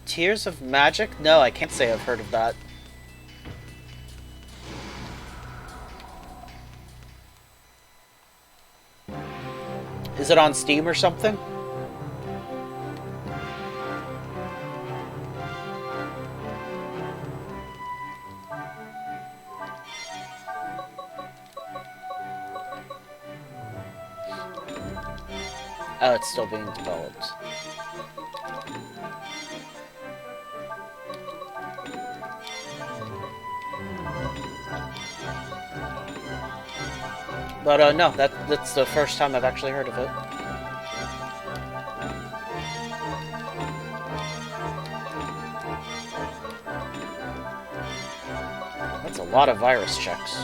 Tears of Magic? No, I can't say I've heard of that. Is it on Steam or something? Oh, it's still being developed. But no, that's the first time I've actually heard of it. That's a lot of virus checks.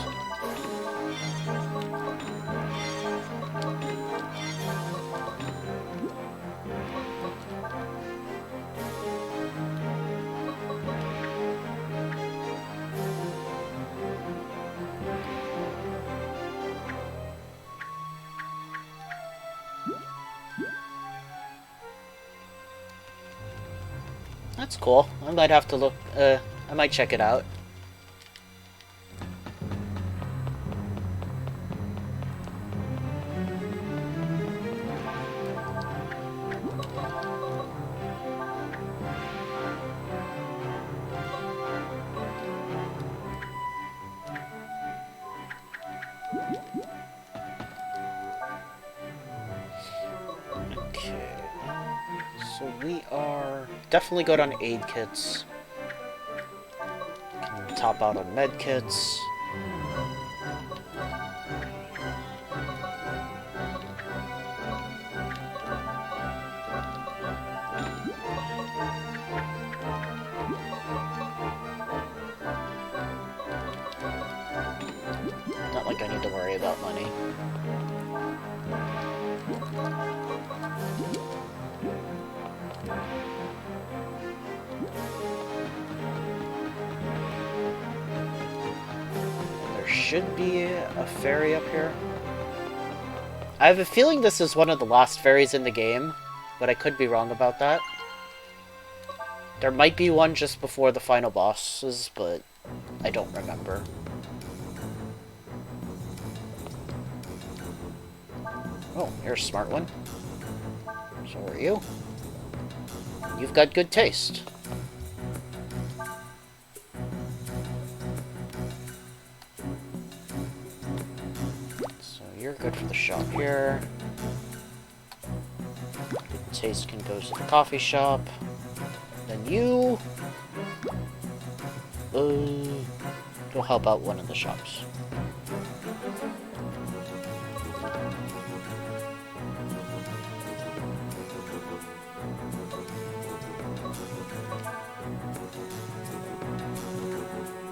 That's cool. I might have to look, I might check it out. So we are definitely good on aid kits. Can top out on med kits. Not like I need to worry about money. Should be a ferry up here. I have a feeling this is one of the last ferries in the game, but I could be wrong about that. There might be one just before the final bosses, but I don't remember. Oh, here's a smart one. So are you. You've got good taste. You're good for the shop here. Good taste can go to the coffee shop. Then you... go help out one of the shops.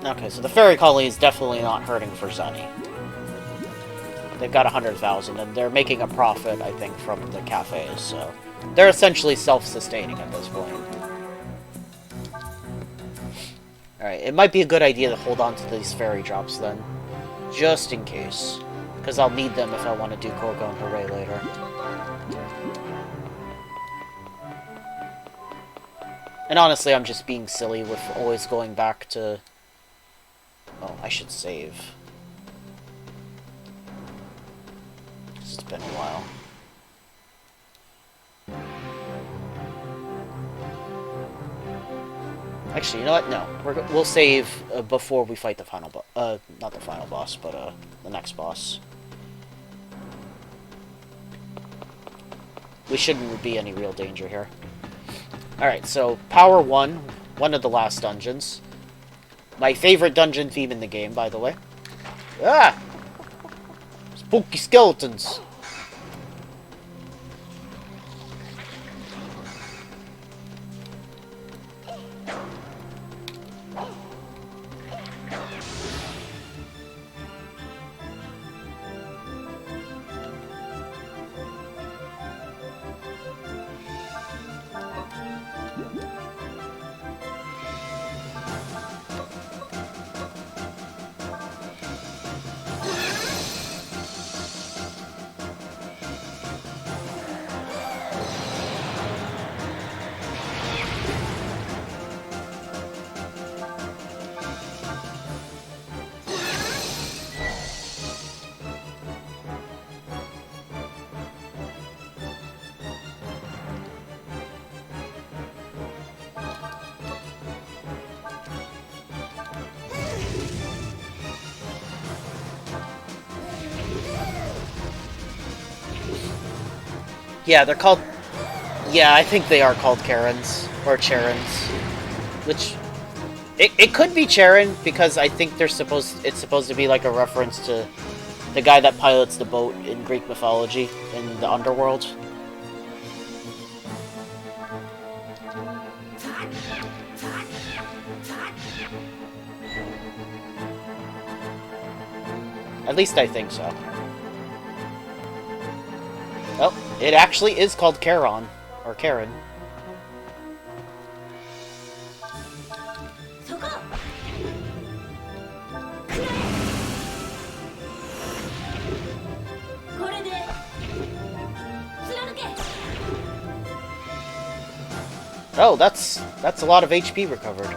Okay, so the fairy colony is definitely not hurting for Sunny. They've got 100,000, and they're making a profit, I think, from the cafes, so... They're essentially self-sustaining at this point. Alright, it might be a good idea to hold on to these fairy drops, then. Just in case. Because I'll need them if I want to do Corgon Hooray later. And honestly, I'm just being silly with always going back to... Oh, I should save. It's been a while. Actually, you know what? No. We'll save before we fight the final boss. Not the final boss, but the next boss. We shouldn't be any real danger here. Alright, so PowerOne, one of the last dungeons. My favorite dungeon theme in the game, by the way. Ah! Spooky skeletons! Yeah, they're called... Yeah, I think they are called Karons. Or Charons. Which... It could be Charon, because I think it's supposed to be like a reference to the guy that pilots the boat in Greek mythology, in the underworld. At least I think so. Oh, it actually is called Charon. Or Karen. Oh, that's a lot of HP recovered.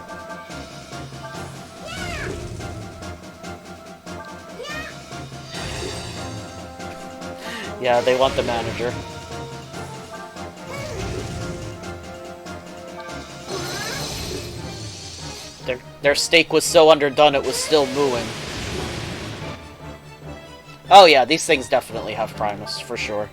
Yeah, they want the manager. Their steak was so underdone it was still mooing. Oh yeah, these things definitely have Primus, for sure.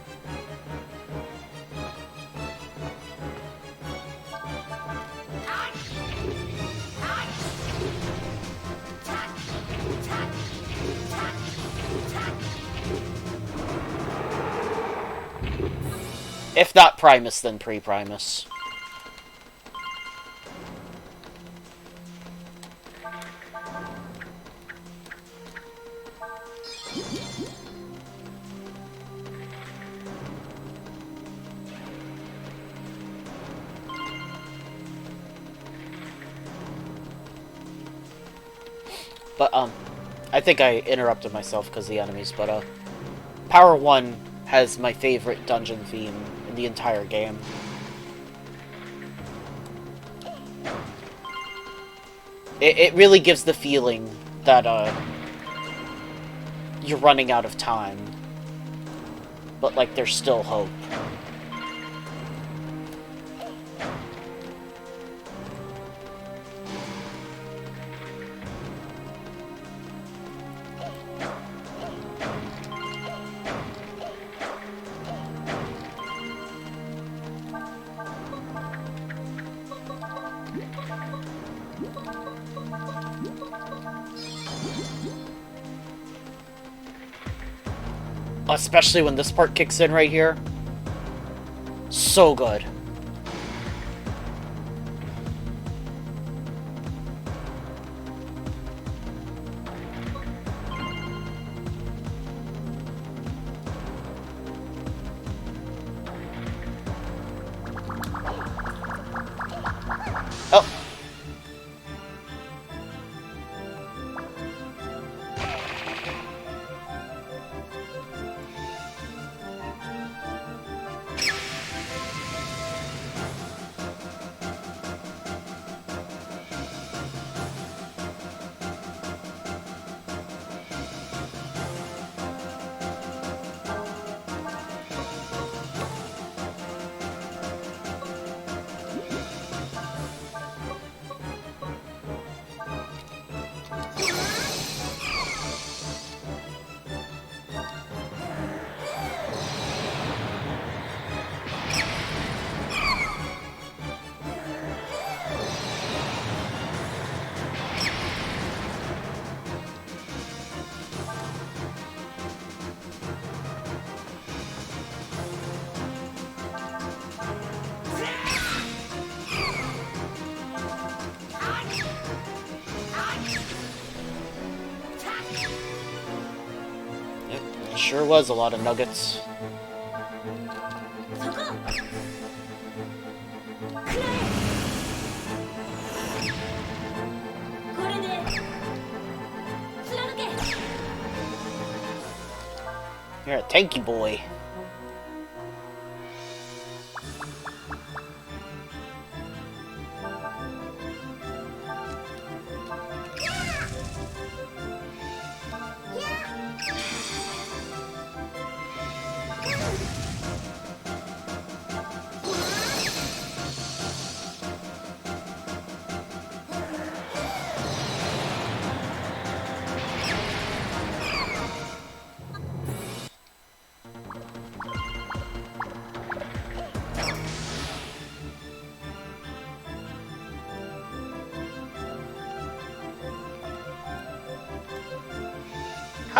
If not Primus, then pre-Primus. But, I think I interrupted myself because of the enemies, but, PowerOne has my favorite dungeon theme in the entire game. It really gives the feeling that, you're running out of time. But, like, there's still hope. Especially when this part kicks in right here. So good. Oh. Sure was a lot of nuggets. You're a tanky boy.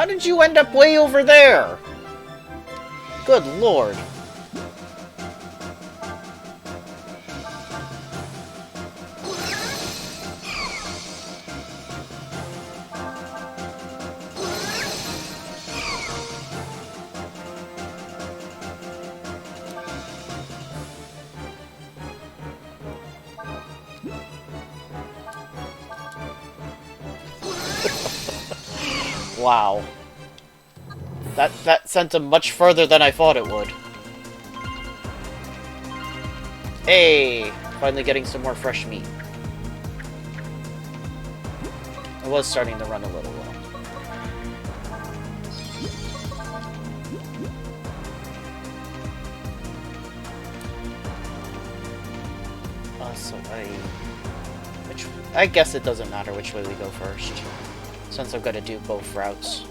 How did you end up way over there? Good lord. Wow. That sent him much further than I thought it would. Hey! Finally getting some more fresh meat. I was starting to run a little low. So I guess it doesn't matter which way we go first, since I've got to do both routes.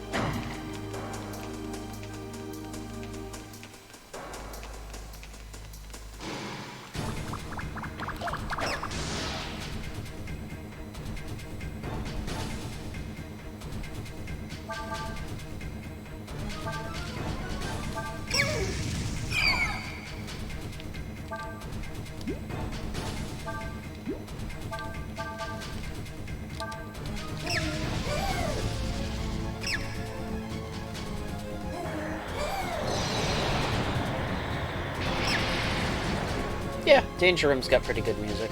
Yeah, Danger Room's got pretty good music.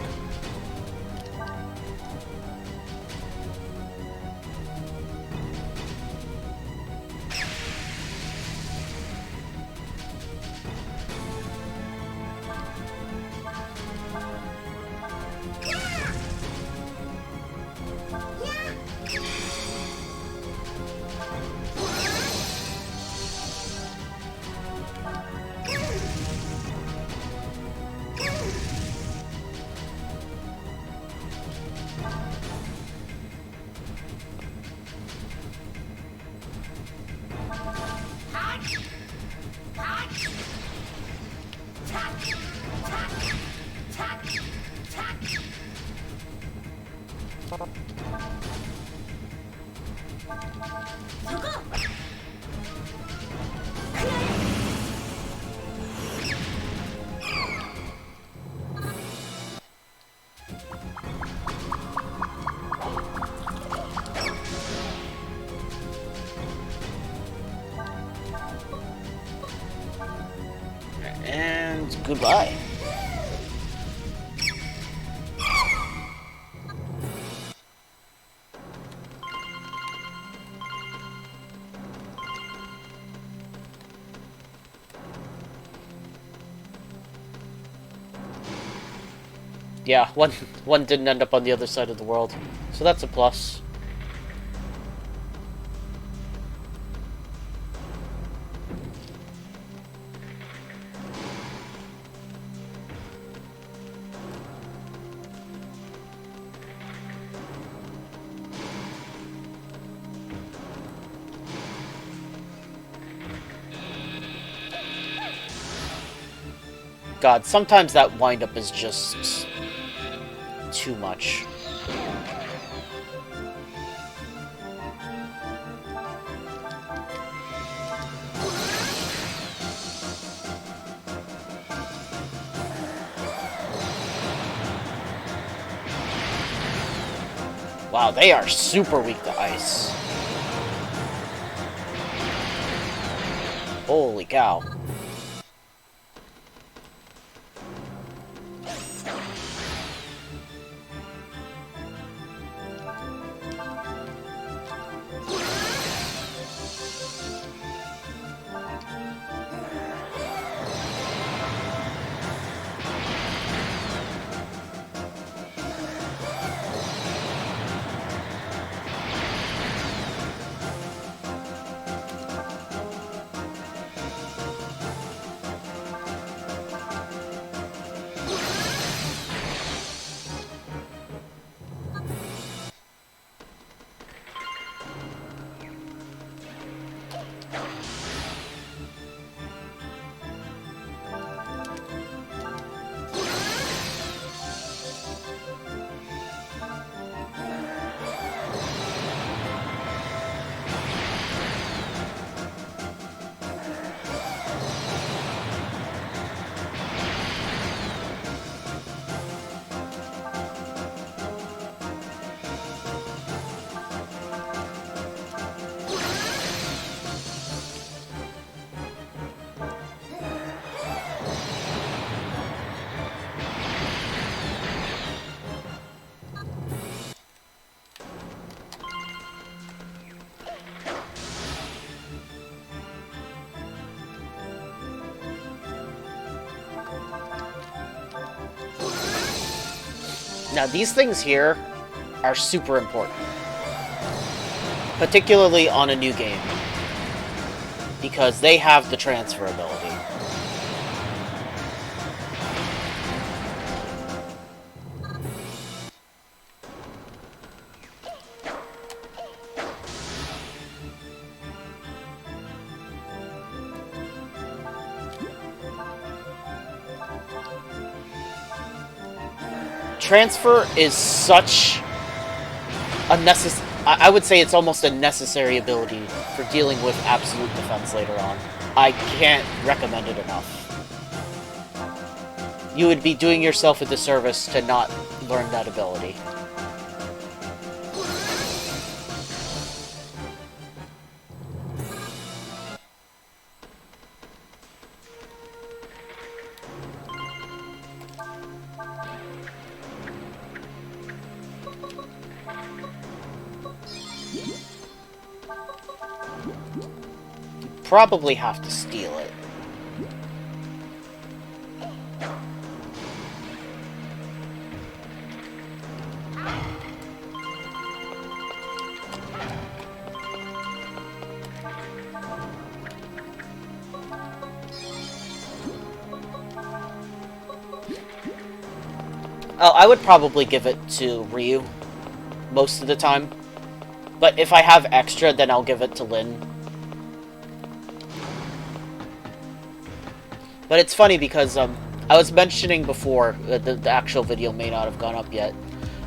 And goodbye. Yeah, one didn't end up on the other side of the world, so that's a plus. God, sometimes that windup is just too much. Wow, they are super weak to ice. Holy cow. Now, these things here are super important, particularly on a new game, because they have the transfer ability. Transfer is such a I would say it's almost a necessary ability for dealing with absolute defense later on. I can't recommend it enough. You would be doing yourself a disservice to not learn that ability. Probably have to steal it. Oh, I would probably give it to Ryu most of the time. But if I have extra, then I'll give it to Lin. But it's funny because I was mentioning before, the actual video may not have gone up yet.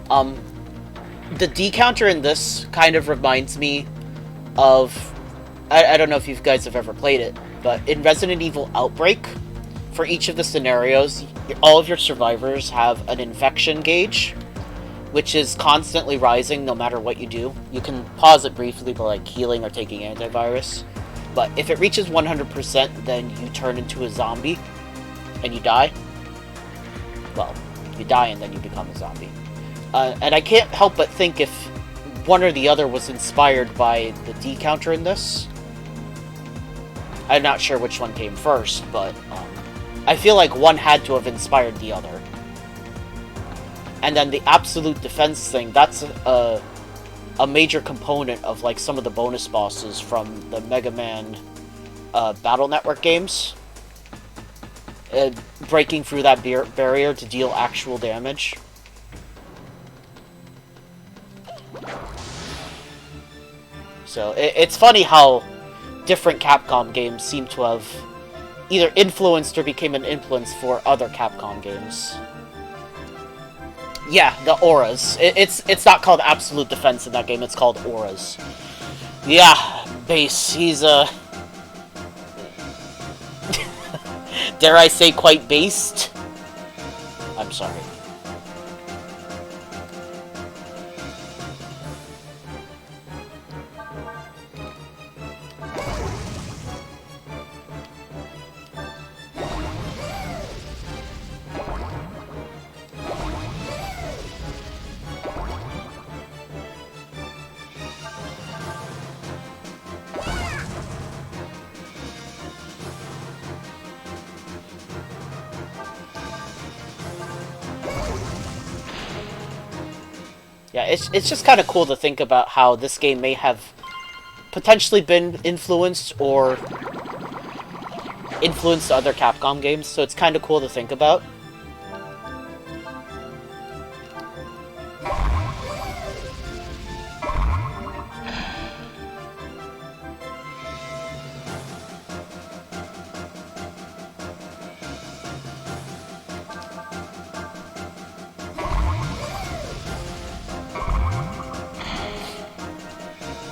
The D counter in this kind of reminds me of... I don't know if you guys have ever played it, but in Resident Evil Outbreak, for each of the scenarios, all of your survivors have an infection gauge, which is constantly rising no matter what you do. You can pause it briefly by like healing or taking antivirus. But if it reaches 100%, then you turn into a zombie, and you die. Well, you die and then you become a zombie. And I can't help but think if one or the other was inspired by the D counter in this. I'm not sure which one came first, but I feel like one had to have inspired the other. And then the absolute defense thing, that's a major component of like some of the bonus bosses from the Mega Man Battle Network games. Breaking through that barrier to deal actual damage. So it's funny how different Capcom games seem to have either influenced or became an influence for other Capcom games. Yeah, the auras. It's not called absolute defense in that game, it's called auras. Yeah, Base, he's dare I say quite based? I'm sorry. Yeah, it's just kind of cool to think about how this game may have potentially been influenced or influenced other Capcom games, so it's kind of cool to think about.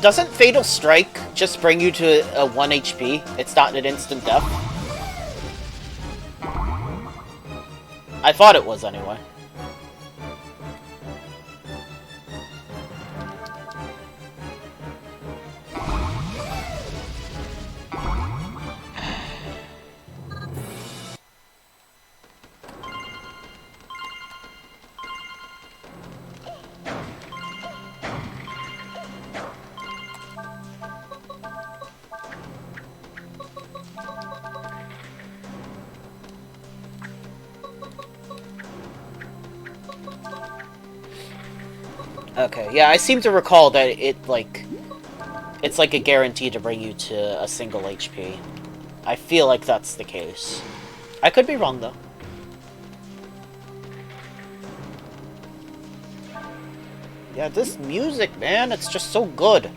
Doesn't Fatal Strike just bring you to a 1 HP? It's not an instant death? I thought it was, anyway. Okay, yeah, I seem to recall that it's like a guarantee to bring you to a single HP. I feel like that's the case. I could be wrong, though. Yeah, this music, man, it's just so good.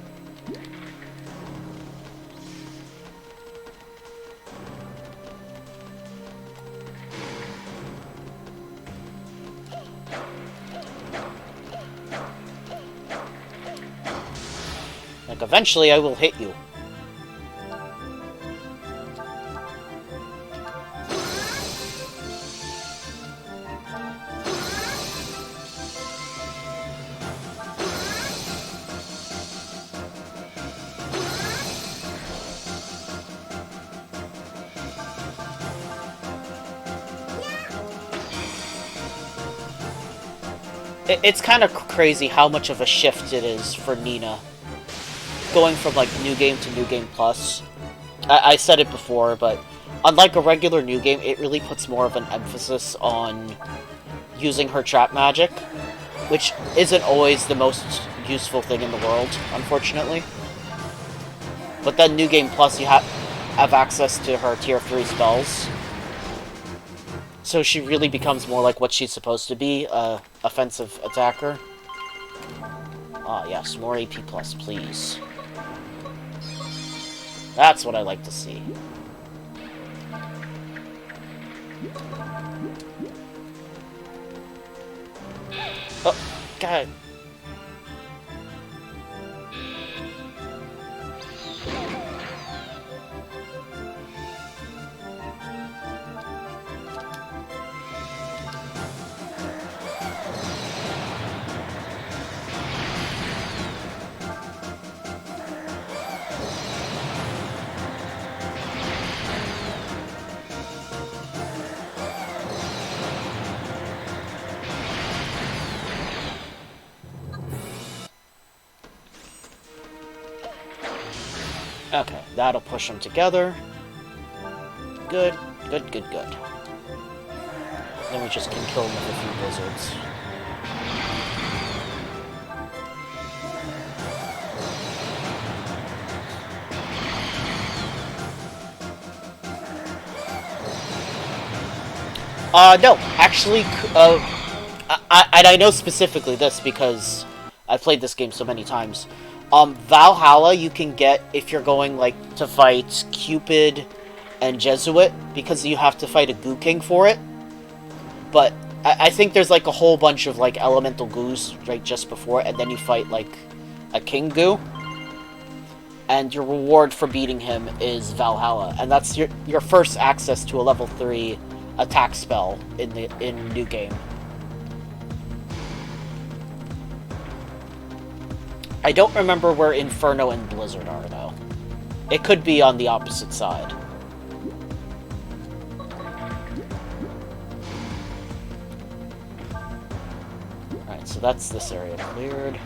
Like, eventually I will hit you. It's kind of crazy how much of a shift it is for Nina. Going from, like, New Game to New Game Plus. I said it before, but unlike a regular New Game, it really puts more of an emphasis on using her trap magic, which isn't always the most useful thing in the world, unfortunately. But then New Game Plus, you have access to her Tier 3 spells. So she really becomes more like what she's supposed to be, offensive attacker. Ah, yes, more AP+, please. That's what I like to see. Oh, God. Okay, that'll push them together. Good, good, good, good. Then we just can kill them with a few blizzards. No, actually, I know specifically this because I've played this game so many times. Valhalla you can get if you're going, like, to fight Cupid and Jesuit, because you have to fight a Goo King for it. But I think there's, like, a whole bunch of, like, elemental goos right just before it, and then you fight, like, a King Goo. And your reward for beating him is Valhalla, and that's your first access to a level 3 attack spell in New Game. I don't remember where Inferno and Blizzard are, though. It could be on the opposite side. Alright, so that's this area cleared.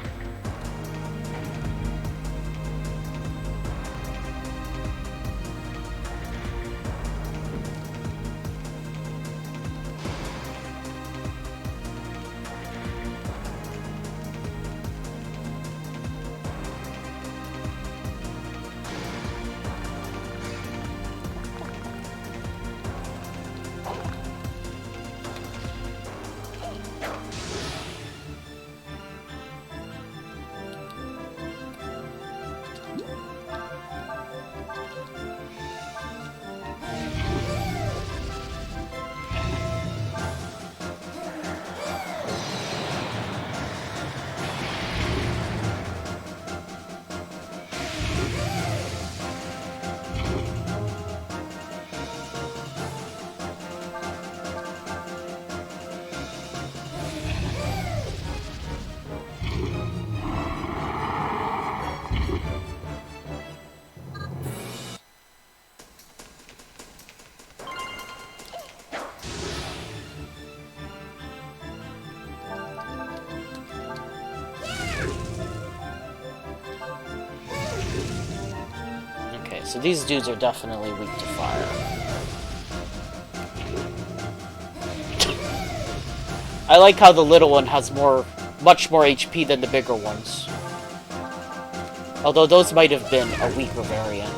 So these dudes are definitely weak to fire. I like how the little one has more much more HP than the bigger ones. Although those might have been a weaker variant.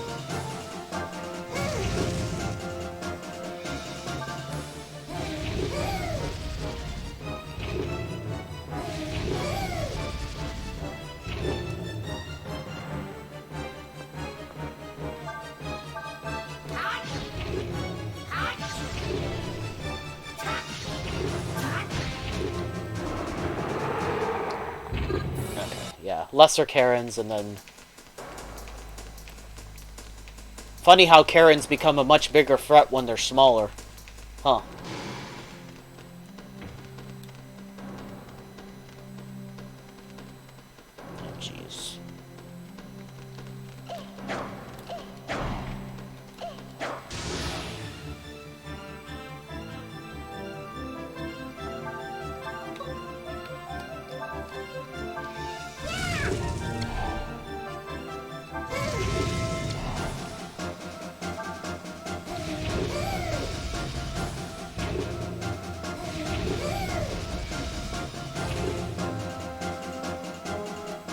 Yeah, Lesser Karons, and then... Funny how Karons become a much bigger threat when they're smaller. Huh. Oh, jeez.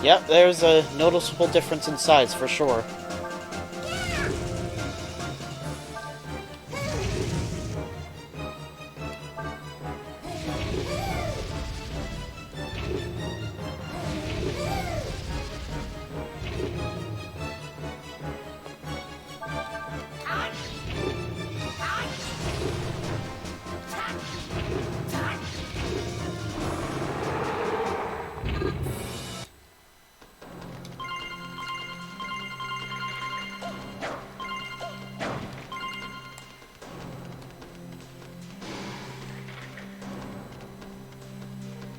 Yep, there's a noticeable difference in size, for sure.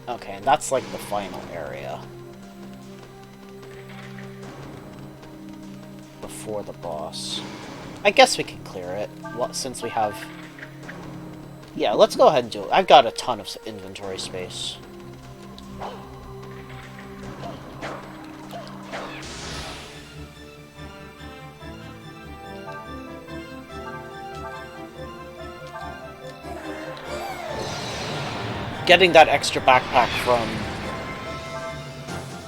Okay, and that's like the final area. Before the boss. I guess we can clear it, since we have... Yeah, let's go ahead and do it. I've got a ton of inventory space. Getting that extra backpack from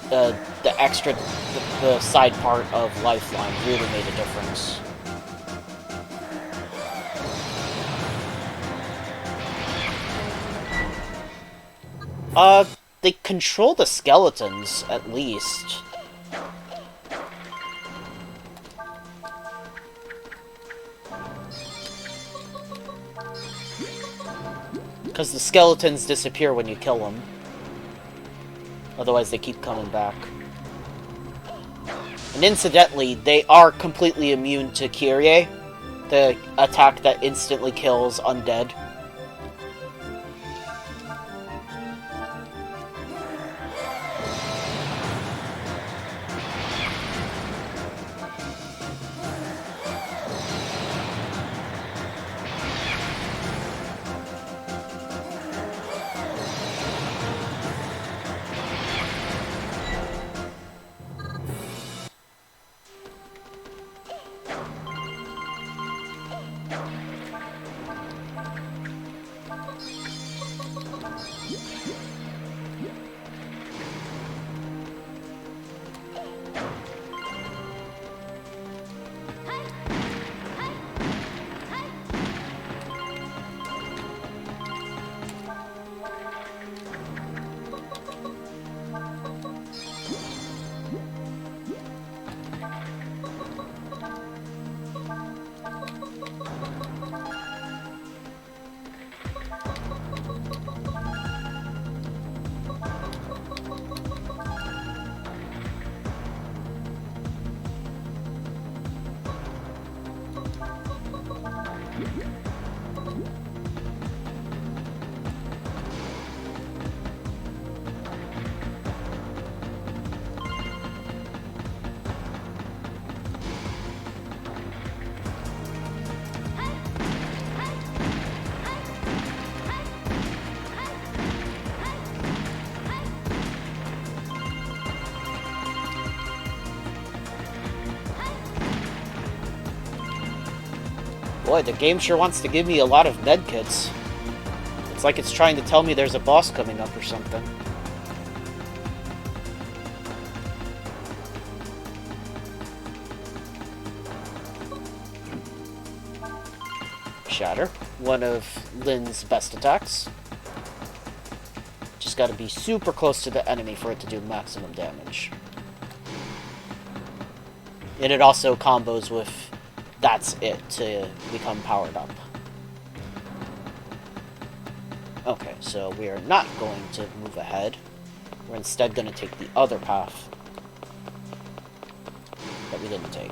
the side part of Lifeline really made a difference. They control the skeletons, at least. Because the skeletons disappear when you kill them. Otherwise, they keep coming back. And incidentally, they are completely immune to Kyrie, the attack that instantly kills Undead. Boy, the game sure wants to give me a lot of medkits. It's like it's trying to tell me there's a boss coming up or something. Shatter, one of Lynn's best attacks. Just gotta be super close to the enemy for it to do maximum damage. And it also combos with That's It to become powered up. Okay, so we are not going to move ahead. We're instead going to take the other path that we didn't take.